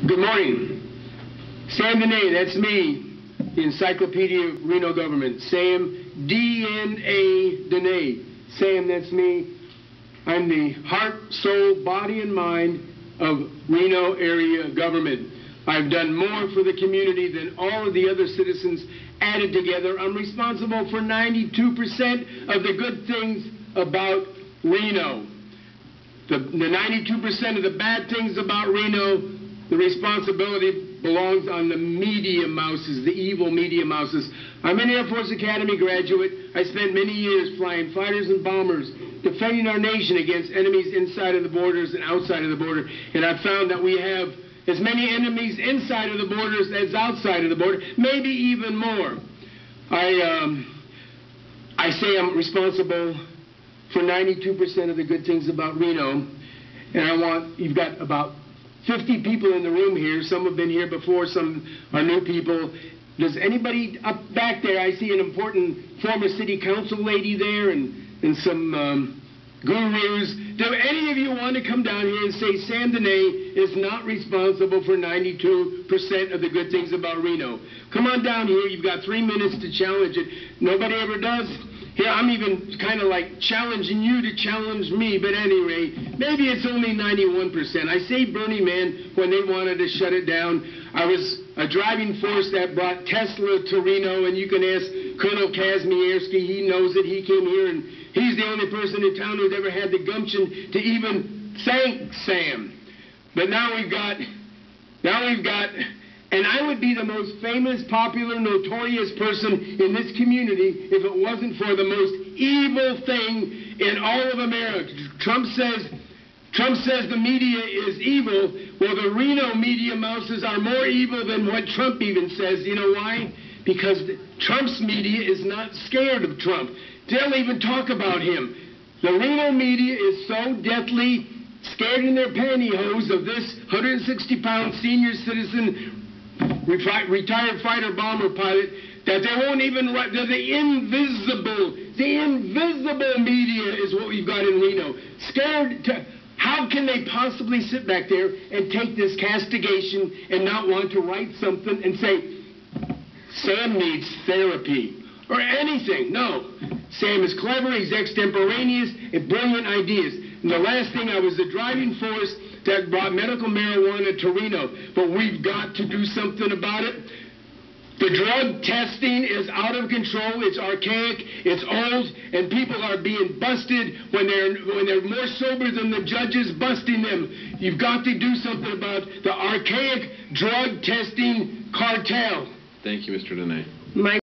Good morning. Sam Dehne, that's me, the Encyclopedia of Reno Government. Sam DNA Dehne. Sam, that's me. I'm the heart, soul, body, and mind of Reno area government. I've done more for the community than all of the other citizens added together. I'm responsible for 92% of the good things about Reno. The 92% of the bad things about Reno, the responsibility belongs on the media mouses, the evil media mouses. I'm an Air Force Academy graduate. I spent many years flying fighters and bombers, defending our nation against enemies inside of the borders and outside of the border. And I've found that we have as many enemies inside of the borders as outside of the border, maybe even more. I say I'm responsible for 92% of the good things about Reno, and you've got about 50 people in the room here. Some have been here before, some are new people. Does anybody up back there, I see an important former city council lady there and some gurus. Do any of you want to come down here and say Sam Dehne is not responsible for 92% of the good things about Reno? Come on down here. You've got 3 minutes to challenge it. Nobody ever does. Here, I'm even kind of like challenging you to challenge me, but anyway, maybe it's only 91%. I say Burning Man when they wanted to shut it down. I was a driving force that brought Tesla to Reno, and you can ask Colonel Kazmierski. He knows it. He came here, and he's the only person in town who's ever had the gumption to even thank Sam. But now we've got, and I would be the most famous, popular, notorious person in this community if it wasn't for the most evil thing in all of America. Trump says the media is evil. Well, the Reno media mouses are more evil than what Trump even says. You know why? Because Trump's media is not scared of Trump. They'll even talk about him. The Reno media is so deathly scared in their pantyhose of this 160-pound senior citizen, retired fighter bomber pilot, that they won't even write. They're the invisible media is what we've got in Reno. Scared to, how can they possibly sit back there and take this castigation and not want to write something and say, Sam needs therapy or anything? No. Sam is clever, he's extemporaneous, and brilliant ideas. And the last thing, I was the driving force that brought medical marijuana to Reno. But we've got to do something about it. The drug testing is out of control. It's archaic, it's old, and people are being busted when they're more sober than the judges busting them. You've got to do something about the archaic drug testing cartel. Thank you, Mr. Dehne.